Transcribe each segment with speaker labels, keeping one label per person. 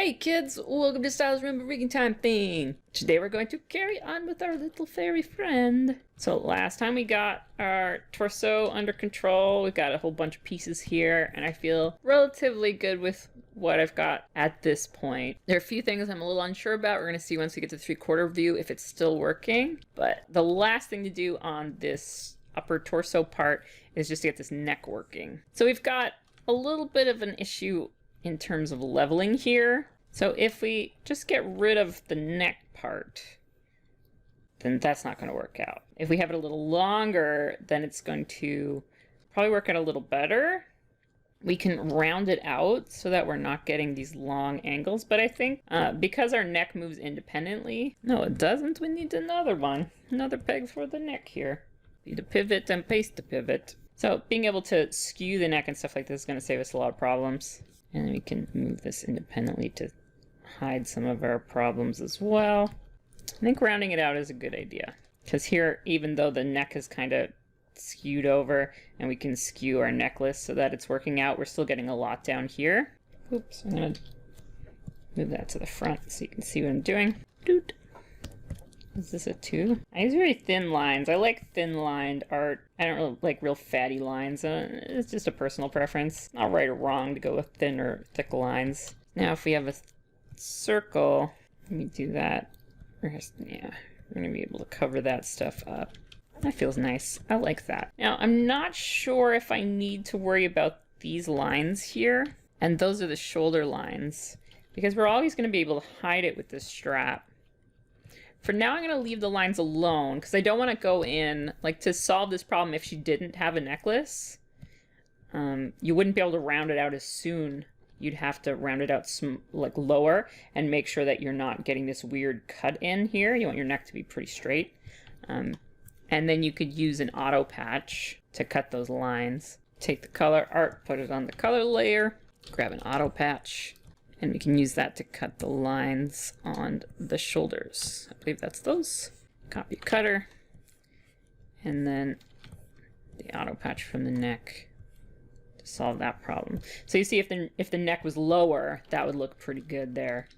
Speaker 1: Hey kids, welcome to Stylus Remember Reading Time thing. Today we're going to carry on with our little fairy friend. So last time we got our torso under control, we've got a whole bunch of pieces here, and I feel relatively good with what I've got at this point. There are a few things I'm a little unsure about. We're going to see once we get to 3/4 view if it's still working. But the last thing to do on this upper torso part is just to get this neck working. So we've got a little bit of an issue in terms of leveling here. So if we just get rid of the neck part, then that's not going to work out. If we have it a little longer, then it's going to probably work out a little better. We can round it out so that we're not getting these long angles, but I think because our neck moves independently, no it doesn't, we need another one. Another peg for the neck here. Need to pivot and paste the pivot. So being able to skew the neck and stuff like this is going to save us a lot of problems. And we can move this independently to hide some of our problems as well. I think rounding it out is a good idea. Because here, even though the neck is kind of skewed over, and we can skew our necklace so that it's working out, we're still getting a lot down here. Oops, I'm going to move that to the front so you can see what I'm doing. Doot. Is this a 2? I use very thin lines. I like thin-lined art. I don't really like real fatty lines. It's just a personal preference. Not right or wrong to go with thin or thick lines. Now if we have a circle, let me do that. Yeah, we're going to be able to cover that stuff up. That feels nice. I like that. Now I'm not sure if I need to worry about these lines here. And those are the shoulder lines. Because we're always going to be able to hide it with this strap. For now, I'm going to leave the lines alone because I don't want to go in, like, to solve this problem if she didn't have a necklace. You wouldn't be able to round it out as soon. You'd have to round it out like lower and make sure that you're not getting this weird cut in here. You want your neck to be pretty straight. And then you could use an auto patch to cut those lines. Take the color art, put it on the color layer, grab an auto patch. And we can use that to cut the lines on the shoulders. I believe that's those. Copy cutter. And then the auto patch from the neck to solve that problem. So you see if the neck was lower, that would look pretty good there.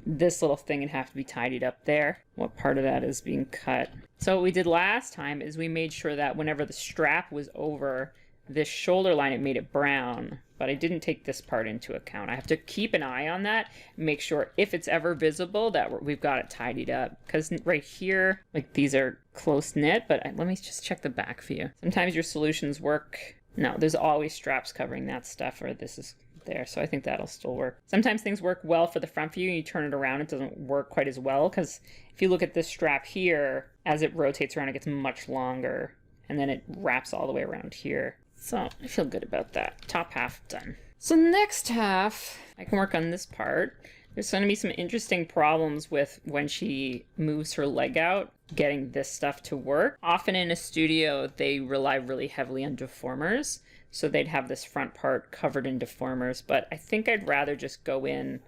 Speaker 1: This little thing would have to be tidied up there. What part of that is being cut? So what we did last time is we made sure that whenever the strap was over this shoulder line, it made it brown. But I didn't take this part into account. I have to keep an eye on that and make sure if it's ever visible that we've got it tidied up. Because right here, like these are close knit, but let me just check the back view. Sometimes your solutions work. No, there's always straps covering that stuff, or this is there. So I think that'll still work. Sometimes things work well for the front view and you turn it around, it doesn't work quite as well. Because if you look at this strap here, as it rotates around, it gets much longer. And then it wraps all the way around here. So I feel good about that. Top half done. So next half, I can work on this part. There's going to be some interesting problems with when she moves her leg out, getting this stuff to work. Often in a studio, they rely really heavily on deformers. So they'd have this front part covered in deformers. But I think I'd rather just go in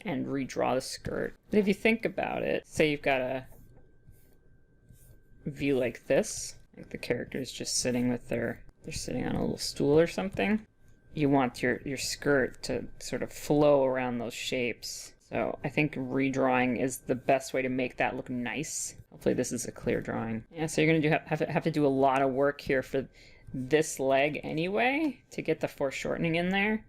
Speaker 1: and redraw the skirt. But if you think about it, say you've got a view like this. Like the character's just sitting with they're sitting on a little stool or something. You want your skirt to sort of flow around those shapes. So I think redrawing is the best way to make that look nice. Hopefully this is a clear drawing. Yeah, so you're gonna have to do a lot of work here for this leg anyway to get the foreshortening in there.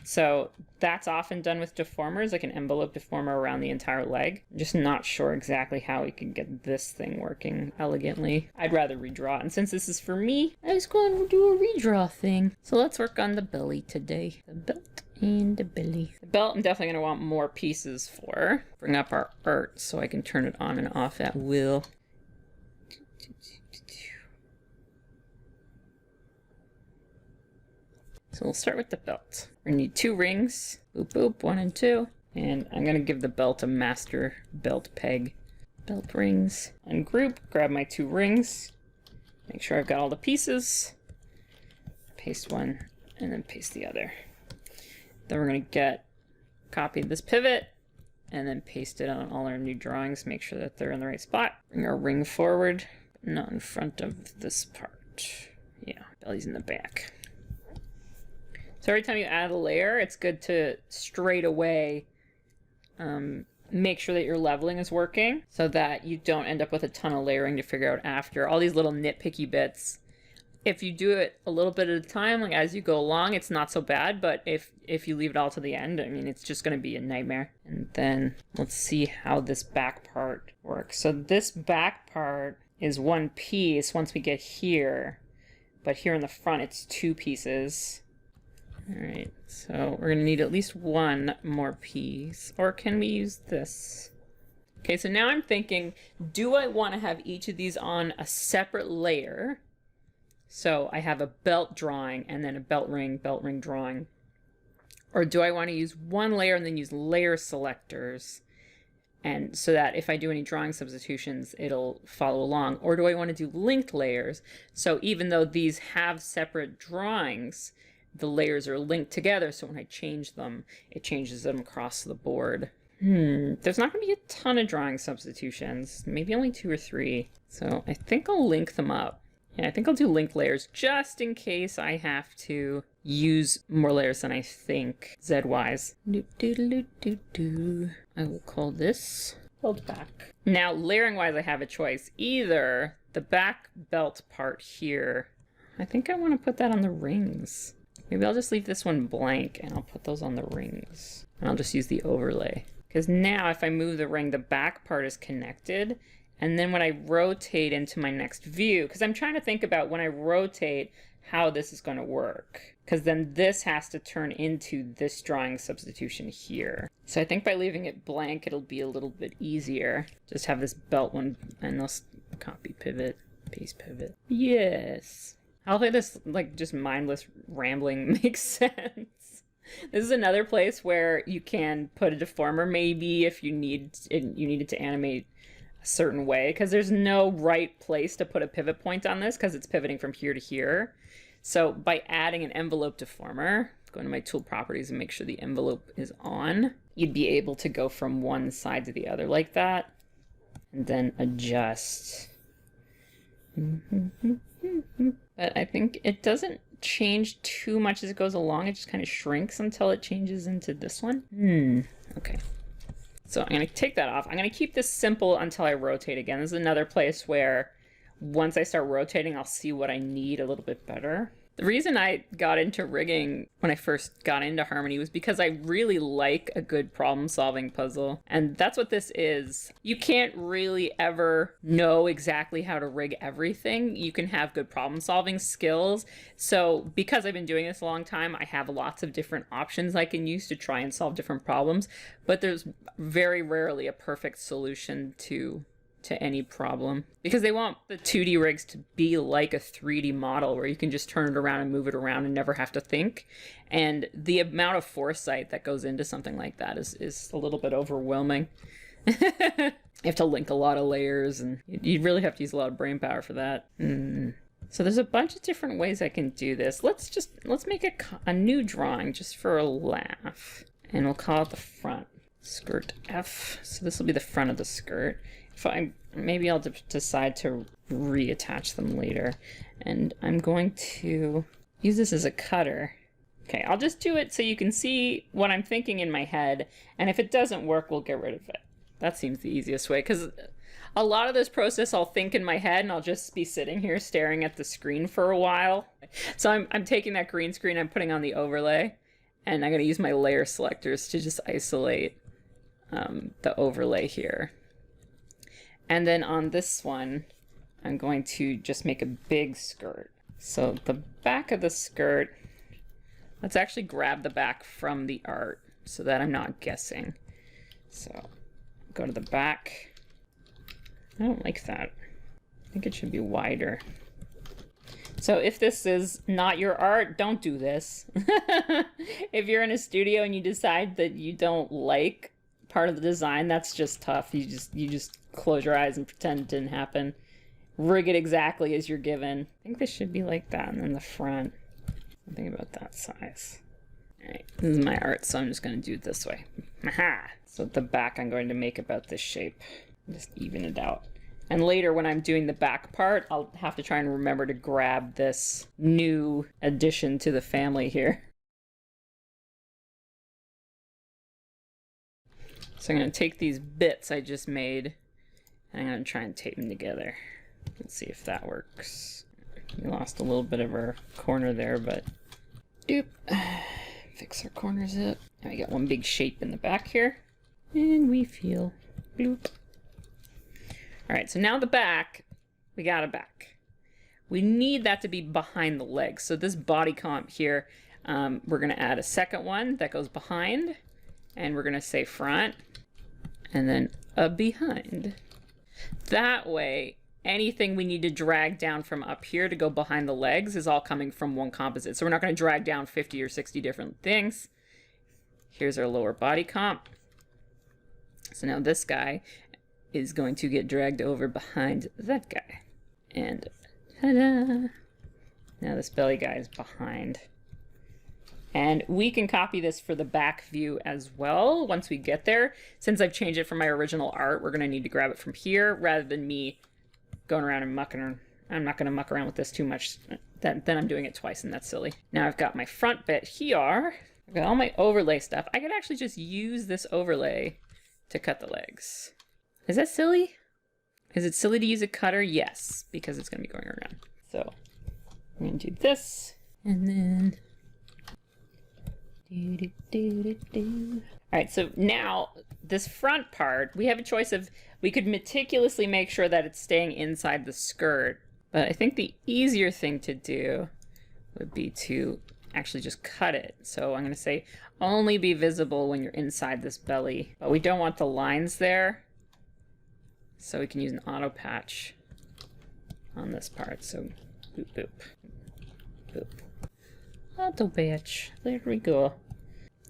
Speaker 1: So that's often done with deformers, like an envelope deformer around the entire leg. I'm just not sure exactly how we can get this thing working elegantly. I'd rather redraw, and since this is for me, I was going to do a redraw thing. So let's work on the belly today. The belt and the belly. The belt I'm definitely going to want more pieces for. Bring up our art so I can turn it on and off at will. So we'll start with the belt. We're gonna need 2 rings. Boop boop, 1 and 2. And I'm gonna give the belt a master belt peg. Belt rings. Ungroup, grab my 2 rings. Make sure I've got all the pieces. Paste one and then paste the other. Then we're gonna copy this pivot and then paste it on all our new drawings. Make sure that they're in the right spot. Bring our ring forward, but not in front of this part. Yeah, belly's in the back. So every time you add a layer, it's good to straight away make sure that your leveling is working so that you don't end up with a ton of layering to figure out after. All these little nitpicky bits. If you do it a little bit at a time, like as you go along, it's not so bad, but if you leave it all to the end, I mean, it's just going to be a nightmare. And then let's see how this back part works. So this back part is one piece once we get here, but here in the front, it's two pieces. All right, so we're going to need at least one more piece, or can we use this? Okay, so now I'm thinking, do I want to have each of these on a separate layer? So I have a belt drawing and then a belt ring drawing. Or do I want to use one layer and then use layer selectors? And so that if I do any drawing substitutions, it'll follow along. Or do I want to do linked layers? So even though these have separate drawings, the layers are linked together. So when I change them, it changes them across the board. There's not going to be a ton of drawing substitutions, maybe only 2 or 3. So I think I'll link them up. Yeah, I think I'll do linked layers just in case I have to use more layers than I think Z-wise. I will call this belt back. Now, layering wise, I have a choice. Either the back belt part here, I think I want to put that on the rings. Maybe I'll just leave this one blank and I'll put those on the rings. And I'll just use the overlay. Because now if I move the ring, the back part is connected. And then when I rotate into my next view, because I'm trying to think about when I rotate how this is going to work. Because then this has to turn into this drawing substitution here. So I think by leaving it blank, it'll be a little bit easier. Just have this belt one, and let's copy pivot, paste pivot. Yes. Hopefully this like just mindless rambling makes sense. This is another place where you can put a deformer maybe if you need it to animate a certain way, because there's no right place to put a pivot point on this because it's pivoting from here to here. So by adding an envelope deformer, go into my tool properties and make sure the envelope is on, you'd be able to go from one side to the other like that and then adjust. But I think it doesn't change too much as it goes along. It just kind of shrinks until it changes into this one. Okay. So I'm going to take that off. I'm going to keep this simple until I rotate again. This is another place where once I start rotating, I'll see what I need a little bit better. The reason I got into rigging when I first got into Harmony was because I really like a good problem-solving puzzle. And that's what this is. You can't really ever know exactly how to rig everything. You can have good problem-solving skills. So because I've been doing this a long time, I have lots of different options I can use to try and solve different problems. But there's very rarely a perfect solution to any problem, because they want the 2D rigs to be like a 3D model where you can just turn it around and move it around and never have to think. And the amount of foresight that goes into something like that is a little bit overwhelming. You have to link a lot of layers and you really have to use a lot of brain power for that. So there's a bunch of different ways I can do this. Let's make a new drawing just for a laugh, and we'll call it the front. Skirt F. So this will be the front of the skirt. Maybe I'll decide to reattach them later. And I'm going to use this as a cutter. Okay, I'll just do it so you can see what I'm thinking in my head. And if it doesn't work, we'll get rid of it. That seems the easiest way, because a lot of this process I'll think in my head and I'll just be sitting here staring at the screen for a while. So I'm taking that green screen, I'm putting on the overlay, and I'm going to use my layer selectors to just isolate the overlay here. And then on this one, I'm going to just make a big skirt. So the back of the skirt, let's actually grab the back from the art so that I'm not guessing. So go to the back. I don't like that. I think it should be wider. So if this is not your art, don't do this. If you're in a studio and you decide that you don't like part of the design, that's just tough. You just close your eyes and pretend it didn't happen. Rig it exactly as you're given. I think this should be like that, and then the front, something about that size. All right, this is my art, so I'm just going to do it this way. Aha! So the back I'm going to make about this shape. Just even it out. And later when I'm doing the back part, I'll have to try and remember to grab this new addition to the family here. So I'm going to take these bits I just made, and I'm going to try and tape them together. Let's see if that works. We lost a little bit of our corner there, but doop. Fix our corners up. Now we got one big shape in the back here, and we feel bloop. All right, so now the back, we got a back. We need that to be behind the legs. So this body comp here, we're going to add a second one that goes behind, and we're going to say front, and then a behind. That way, anything we need to drag down from up here to go behind the legs is all coming from one composite. So we're not going to drag down 50 or 60 different things. Here's our lower body comp. So now this guy is going to get dragged over behind that guy. And ta-da! Now this belly guy is behind. And we can copy this for the back view as well once we get there. Since I've changed it from my original art, we're going to need to grab it from here rather than me going around and mucking around. I'm not going to muck around with this too much. Then I'm doing it twice, and that's silly. Now I've got my front bit here. I've got all my overlay stuff. I could actually just use this overlay to cut the legs. Is that silly? Is it silly to use a cutter? Yes, because it's going to be going around. So I'm going to do this, and then... All right, so now this front part, we have a choice of, we could meticulously make sure that it's staying inside the skirt, but I think the easier thing to do would be to actually just cut it. So I'm going to say only be visible when you're inside this belly, but we don't want the lines there, so we can use an auto patch on this part. So boop, boop, boop. Auto patch. There we go.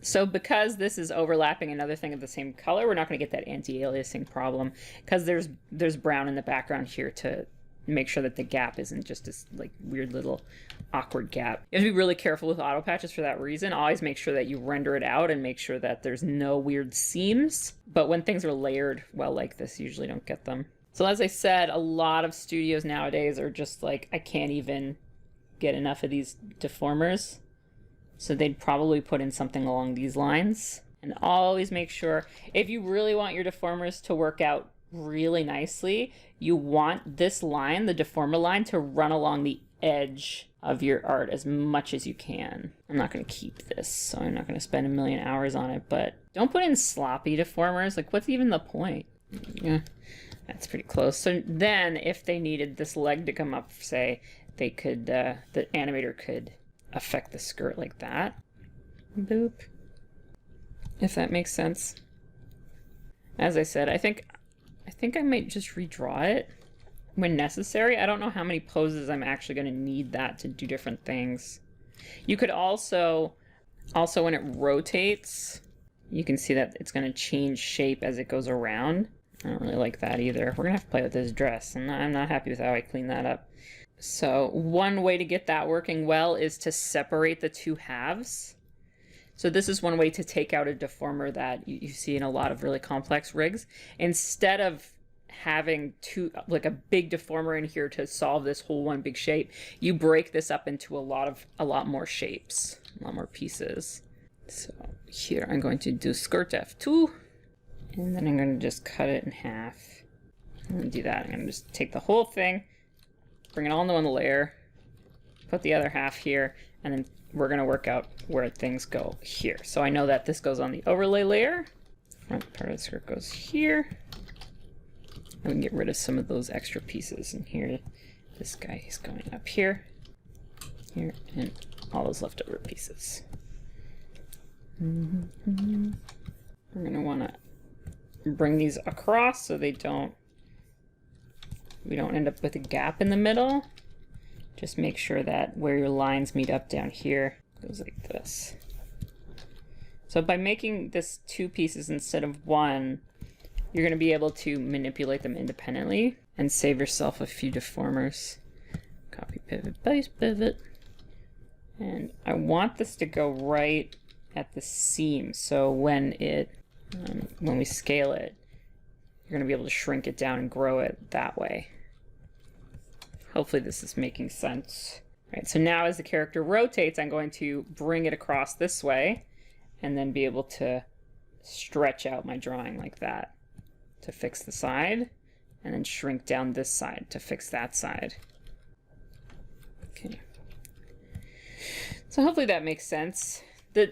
Speaker 1: So because this is overlapping another thing of the same color, we're not going to get that anti-aliasing problem because there's brown in the background here to make sure that the gap isn't just this like weird little awkward gap. You have to be really careful with auto patches for that reason. Always make sure that you render it out and make sure that there's no weird seams. But when things are layered well like this, you usually don't get them. So as I said, a lot of studios nowadays are just like, I can't even get enough of these deformers, so they'd probably put in something along these lines. And always make sure, if you really want your deformers to work out really nicely, you want this line, the deformer line, to run along the edge of your art as much as you can. I'm not going to keep this, so I'm not going to spend a million hours on it, but don't put in sloppy deformers. Like, what's even the point? Yeah, that's pretty close. So then if they needed this leg to come up, say, they could, the animator could affect the skirt like that. Boop. If that makes sense. As I said, I think I might just redraw it when necessary. I don't know how many poses I'm actually going to need that to do different things. You could also when it rotates, you can see that it's going to change shape as it goes around. I don't really like that either. We're going to have to play with this dress, and I'm not happy with how I clean that up. So one way to get that working well is to separate the two halves. So this is one way to take out a deformer that you see in a lot of really complex rigs. Instead of having like a big deformer in here to solve this whole one big shape, you break this up into a lot more shapes, a lot more pieces. So here I'm going to do skirt F2, and then I'm going to just cut it in half. I'm going to do that. I'm going to just take the whole thing, bring it all into one layer, put the other half here, and then we're going to work out where things go here. So I know that this goes on the overlay layer. Front part of the skirt goes here. And we can get rid of some of those extra pieces. And here, this guy is going up here, here, and all those leftover pieces. We're going to want to bring these across so we don't end up with a gap in the middle. Just make sure that where your lines meet up down here goes like this. So by making this two pieces instead of one, you're going to be able to manipulate them independently and save yourself a few deformers. Copy, pivot, paste, pivot. And I want this to go right at the seam, so when we scale it, you're going to be able to shrink it down and grow it that way. Hopefully this is making sense. All right, so now as the character rotates, I'm going to bring it across this way and then be able to stretch out my drawing like that to fix the side, and then shrink down this side to fix that side. Okay. So hopefully that makes sense.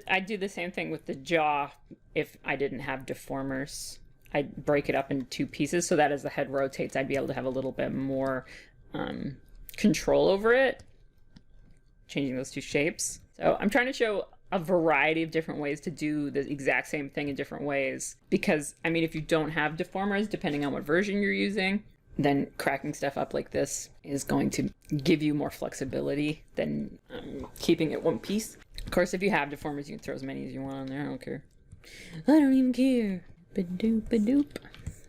Speaker 1: I'd do the same thing with the jaw if I didn't have deformers. I'd break it up into two pieces so that as the head rotates, I'd be able to have a little bit more control over it, changing those two shapes. So I'm trying to show a variety of different ways to do the exact same thing in different ways. Because, I mean, if you don't have deformers, depending on what version you're using, then cracking stuff up like this is going to give you more flexibility than keeping it one piece. Of course, if you have deformers, you can throw as many as you want on there. I don't care. I don't even care. Ba-doop-a-doop.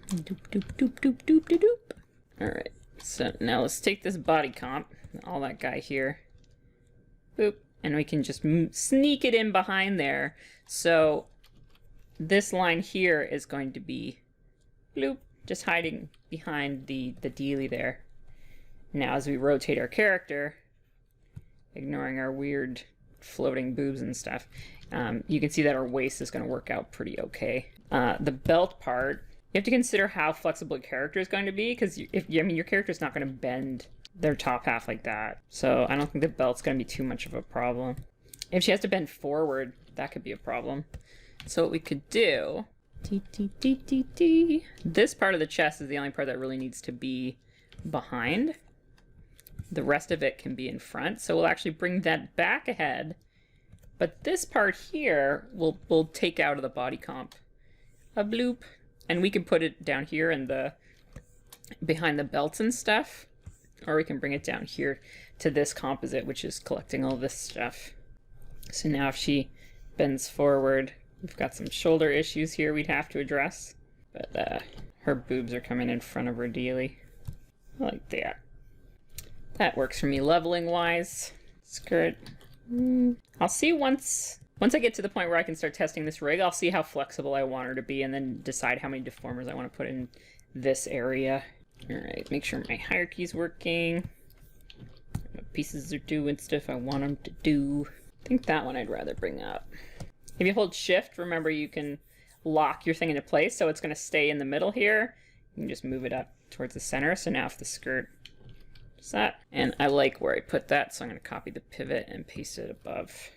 Speaker 1: Doop-doop-doop-doop-doop-doop. Alright, so now let's take this body comp, all that guy here. Boop. And we can just sneak it in behind there. So this line here is going to be bloop, just hiding behind the dealie there. Now as we rotate our character, ignoring our weird floating boobs and stuff, you can see that our waist is going to work out pretty okay. The belt part, you have to consider how flexible your character is going to be, because your character is not going to bend their top half like that. So I don't think the belt's going to be too much of a problem. If she has to bend forward, that could be a problem. So what we could do, this part of the chest is the only part that really needs to be behind. The rest of it can be in front. So we'll actually bring that back ahead. But this part here, we'll take out of the body comp. A bloop. And we can put it down here in the behind the belts and stuff. Or we can bring it down here to this composite, which is collecting all this stuff. So now if she bends forward, we've got some shoulder issues here we'd have to address. But her boobs are coming in front of her dealie. Like that. That works for me leveling wise. Skirt. I'll see once I get to the point where I can start testing this rig, I'll see how flexible I want her to be and then decide how many deformers I want to put in this area. Alright, make sure my hierarchy's working. What pieces are doing stuff I want them to do. I think that one I'd rather bring up. If you hold shift, remember you can lock your thing into place, so it's going to stay in the middle here. You can just move it up towards the center. So now if the skirt does that, and I like where I put that, so I'm going to copy the pivot and paste it above.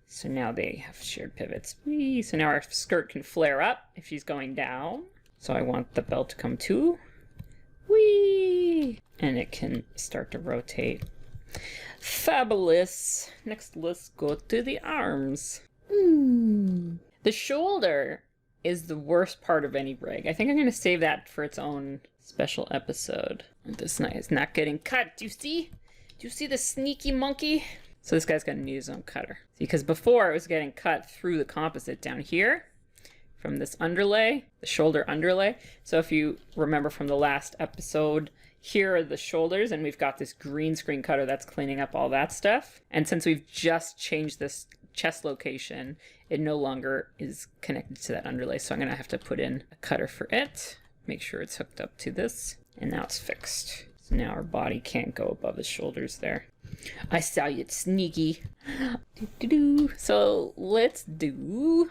Speaker 1: So now they have shared pivots. Whee! So now our skirt can flare up if she's going down. So I want the belt to come to. Whee! And it can start to rotate. Fabulous. Next, let's go to the arms. The shoulder is the worst part of any rig. I think I'm going to save that for its own special episode. This knife is not getting cut. Do you see? Do you see the sneaky monkey? So this guy's going to need his own cutter. See, because before it was getting cut through the composite down here. From this underlay, the shoulder underlay. So if you remember from the last episode, here are the shoulders, and we've got this green screen cutter that's cleaning up all that stuff. And since we've just changed this chest location, it no longer is connected to that underlay. So I'm gonna have to put in a cutter for it, make sure it's hooked up to this, and now it's fixed. So now our body can't go above the shoulders there. I saw you, it's sneaky. So let's do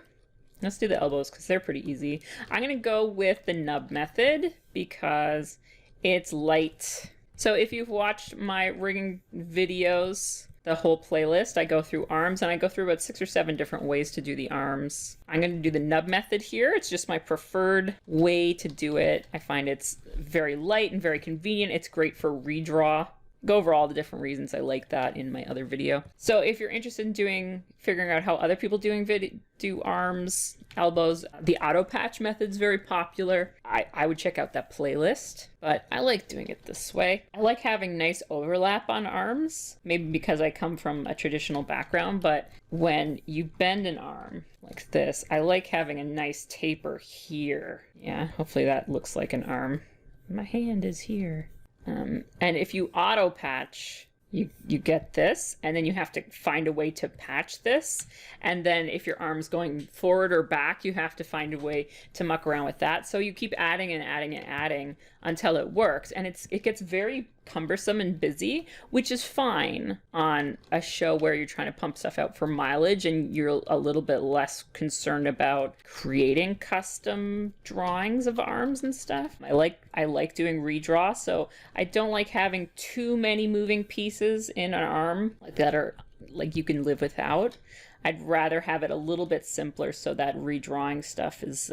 Speaker 1: the elbows because they're pretty easy. I'm going to go with the nub method because it's light. So if you've watched my rigging videos, the whole playlist, I go through arms and I go through about 6 or 7 different ways to do the arms. I'm going to do the nub method here. It's just my preferred way to do it. I find it's very light and very convenient. It's great for redraw. Go over all the different reasons I like that in my other video. So if you're interested in figuring out how other people do arms, elbows, the auto patch method's very popular. I would check out that playlist, but I like doing it this way. I like having nice overlap on arms, maybe because I come from a traditional background, but when you bend an arm like this, I like having a nice taper here. Yeah, hopefully that looks like an arm. My hand is here. And if you auto patch, you get this, and then you have to find a way to patch this. And then if your arm's going forward or back, you have to find a way to muck around with that. So you keep adding and adding and adding until it works. And it gets very cumbersome and busy, which is fine on a show where you're trying to pump stuff out for mileage and you're a little bit less concerned about creating custom drawings of arms and stuff. I like doing redraw, so I don't like having too many moving pieces in an arm that are like you can live without. I'd rather have it a little bit simpler so that redrawing stuff is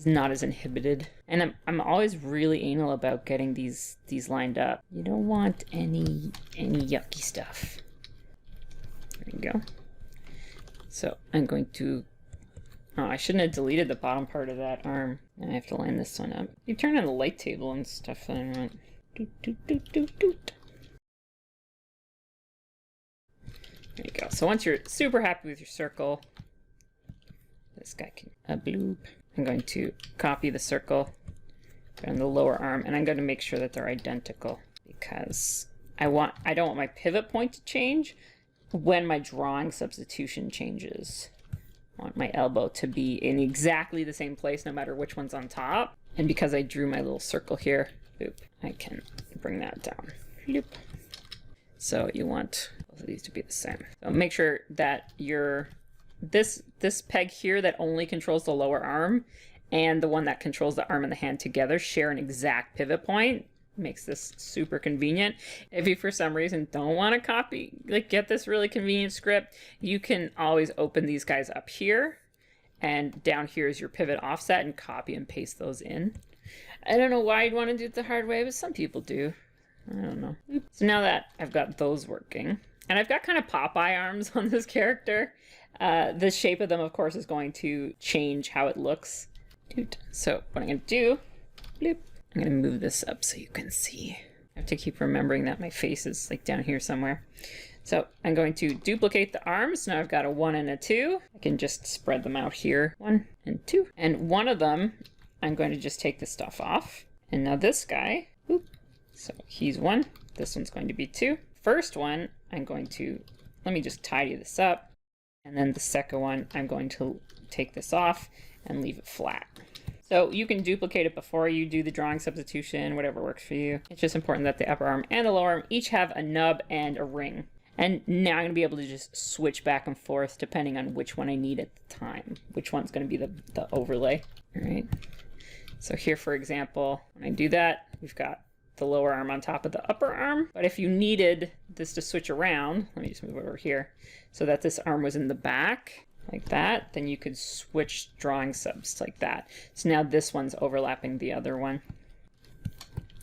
Speaker 1: not as inhibited. And I'm always really anal about getting these lined up. You don't want any yucky stuff. There you go. So I'm going to, oh, I shouldn't have deleted the bottom part of that arm. Now I have to line this one up. You turn on the light table and stuff that I want. Doot, doot, doot, doot, doot. There you go. So once you're super happy with your circle, this guy can bloop. I'm going to copy the circle on the lower arm, and I'm going to make sure that they're identical because I don't want my pivot point to change when my drawing substitution changes. I want my elbow to be in exactly the same place no matter which one's on top. And because I drew my little circle here, boop, I can bring that down. Bloop. So you want both of these to be the same. So make sure that this peg here that only controls the lower arm and the one that controls the arm and the hand together share an exact pivot point. Makes this super convenient. If you for some reason don't want to copy, like get this really convenient script, you can always open these guys up here and down here is your pivot offset and copy and paste those in. I don't know why you'd want to do it the hard way, but some people do. I don't know. So now that I've got those working, and I've got kind of Popeye arms on this character, the shape of them, of course, is going to change how it looks. So what I'm going to do, bloop, I'm going to move this up so you can see. I have to keep remembering that my face is like down here somewhere. So I'm going to duplicate the arms. Now I've got a 1 and a 2. I can just spread them out here. 1 and 2. And one of them, I'm going to just take the stuff off. And now this guy, whoop, so he's 1, this one's going to be 2. First one, I'm going to, let me just tidy this up. And then the second one, I'm going to take this off and leave it flat. So you can duplicate it before you do the drawing substitution, whatever works for you. It's just important that the upper arm and the lower arm each have a nub and a ring. And now I'm going to be able to just switch back and forth depending on which one I need at the time. Which one's going to be the overlay. All right. So here, for example, when I do that, we've got the lower arm on top of the upper arm. But if you needed this to switch around, let me just move over here, so that this arm was in the back, like that, then you could switch drawing subs like that. So now this one's overlapping the other one.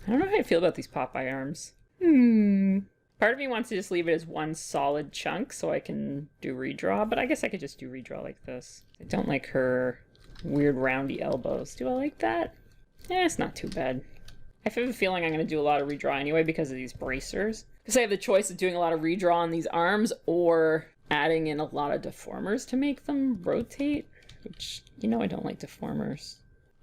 Speaker 1: I don't know how I feel about these Popeye arms. Part of me wants to just leave it as one solid chunk so I can do redraw, but I guess I could just do redraw like this. I don't like her weird roundy elbows. Do I like that? Yeah, it's not too bad. I have a feeling I'm going to do a lot of redraw anyway because of these bracers. Because I have the choice of doing a lot of redraw on these arms or adding in a lot of deformers to make them rotate, which, you know, I don't like deformers.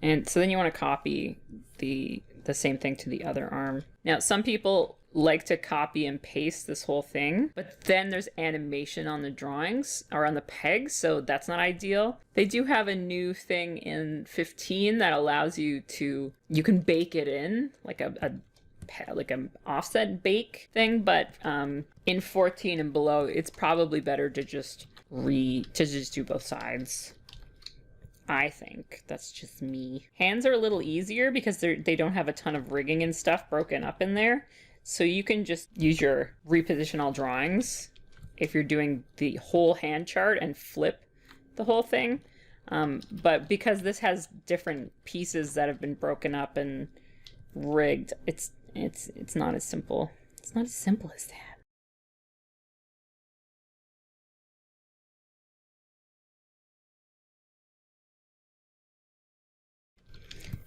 Speaker 1: And so then you want to copy the same thing to the other arm. Now, some people like to copy and paste this whole thing, but then there's animation on the drawings or on the pegs, so that's not ideal. They do have a new thing in 15 that allows you can bake it in, like an offset bake thing, but in 14 and below, it's probably better to just do both sides. I think. That's just me. Hands are a little easier because they don't have a ton of rigging and stuff broken up in there. So you can just use your reposition all drawings if you're doing the whole hand chart and flip the whole thing. But because this has different pieces that have been broken up and rigged, it's not as simple. It's not as simple as that.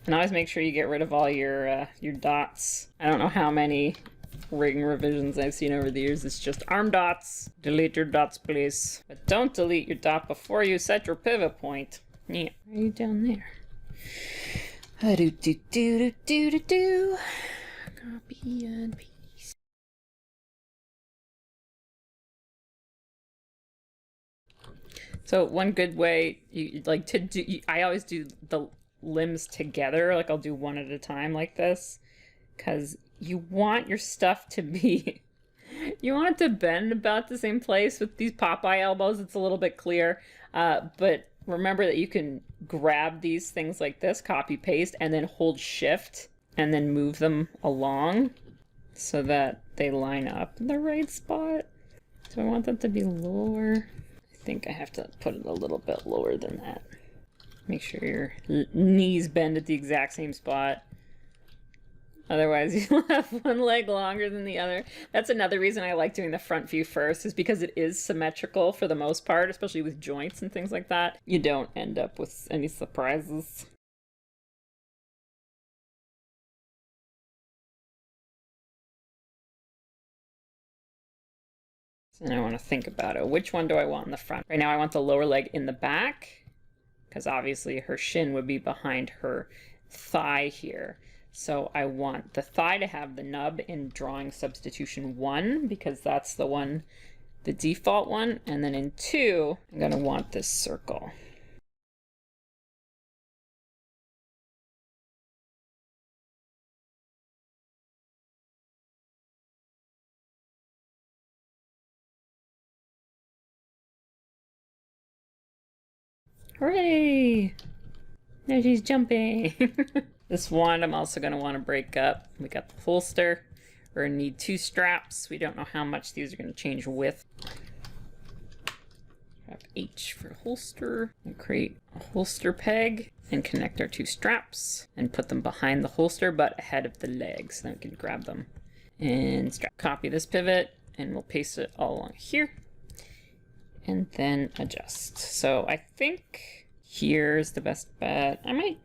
Speaker 1: And always make sure you get rid of all your dots. I don't know how many rigging revisions I've seen over the years. It's just arm dots. Delete your dots, please. But don't delete your dot before you set your pivot point. Yeah, are you down there? Do. Copy and paste. So one good way you like to do, I always do the limbs together, like I'll do one at a time like this, because you want your stuff to be, you want it to bend about the same place. With these Popeye elbows, it's a little bit clear. But remember that you can grab these things like this, copy paste, and then hold shift and then move them along so that they line up in the right spot. So I want them to be lower. I think I have to put it a little bit lower than that. Make sure your knees bend at the exact same spot. Otherwise, you'll have one leg longer than the other. That's another reason I like doing the front view first, is because it is symmetrical for the most part, especially with joints and things like that. You don't end up with any surprises. So now I want to think about it. Which one do I want in the front? Right now I want the lower leg in the back, because obviously her shin would be behind her thigh here. So I want the thigh to have the nub in drawing substitution 1, because that's the one, the default one. And then in 2, I'm going to want this circle. Hooray! Now she's jumping. This wand I'm also going to want to break up. We got the holster. We're going to need 2 straps. We don't know how much these are going to change width. Grab H for holster. And create a holster peg. And connect our 2 straps. And put them behind the holster but ahead of the legs. So then we can grab them. And strap. Copy this pivot. And we'll paste it all along here. And then adjust. So I think here's the best bet. I might,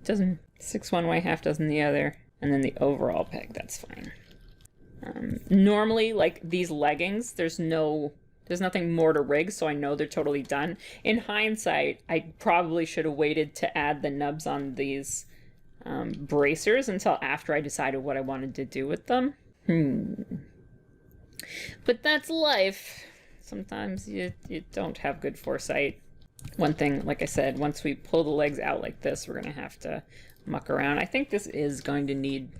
Speaker 1: doesn't, 6 one way, half dozen the other. And then the overall peg, that's fine. Normally, like these leggings, there's nothing more to rig, so I know they're totally done. In hindsight, I probably should have waited to add the nubs on these bracers until after I decided what I wanted to do with them. But that's life. Sometimes you don't have good foresight. One thing, like I said, once we pull the legs out like this, we're going to have to muck around. I think this is going to need...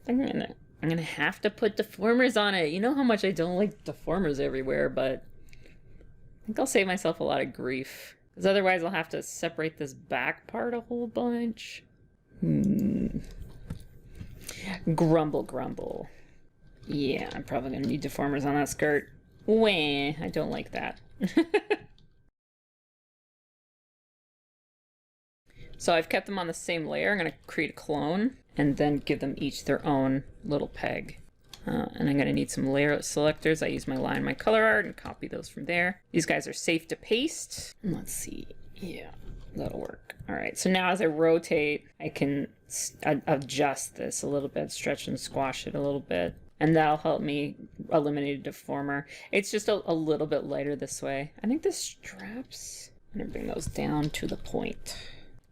Speaker 1: I'm gonna have to put deformers on it. You know how much I don't like deformers everywhere, but I think I'll save myself a lot of grief. Because otherwise I'll have to separate this back part a whole bunch. Grumble, grumble. Yeah, I'm probably gonna need deformers on that skirt. Wah, I don't like that. So I've kept them on the same layer. I'm going to create a clone and then give them each their own little peg. And I'm going to need some layer selectors. I use my line, my color art, and copy those from there. These guys are safe to paste. Let's see. Yeah, that'll work. All right, so now as I rotate, I can adjust this a little bit, stretch and squash it a little bit. And that'll help me eliminate a deformer. It's just a little bit lighter this way. I think the straps, I'm going to bring those down to the point.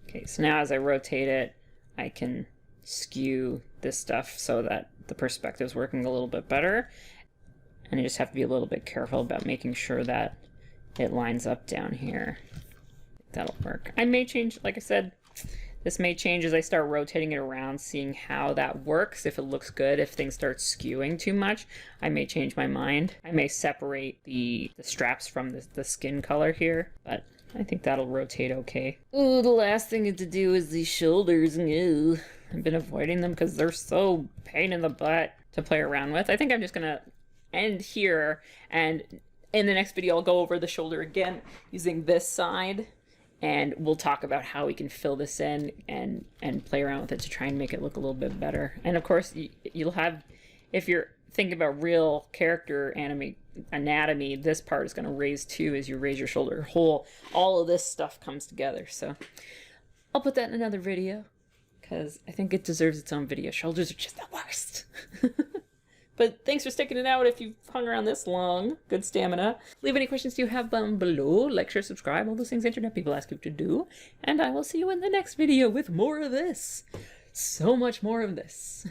Speaker 1: Okay, so now as I rotate it, I can skew this stuff so that the perspective's working a little bit better. And I just have to be a little bit careful about making sure that it lines up down here. That'll work. I may change, like I said, this may change as I start rotating it around, seeing how that works, if it looks good. If things start skewing too much, I may change my mind. I may separate the straps from the skin color here, but I think that'll rotate okay. Ooh, the last thing to do is these shoulders. Ew. I've been avoiding them because they're so pain in the butt to play around with. I think I'm just gonna end here, and in the next video I'll go over the shoulder again using this side, and we'll talk about how we can fill this in and play around with it to try and make it look a little bit better. And of course, you'll have, if you're thinking about real character anatomy, this part is going to raise too as you raise your shoulder. All of this stuff comes together. So I'll put that in another video because I think it deserves its own video. Shoulders are just the worst. But thanks for sticking it out if you've hung around this long. Good stamina. Leave any questions you have down below. Like, share, subscribe, all those things internet people ask you to do. And I will see you in the next video with more of this. So much more of this.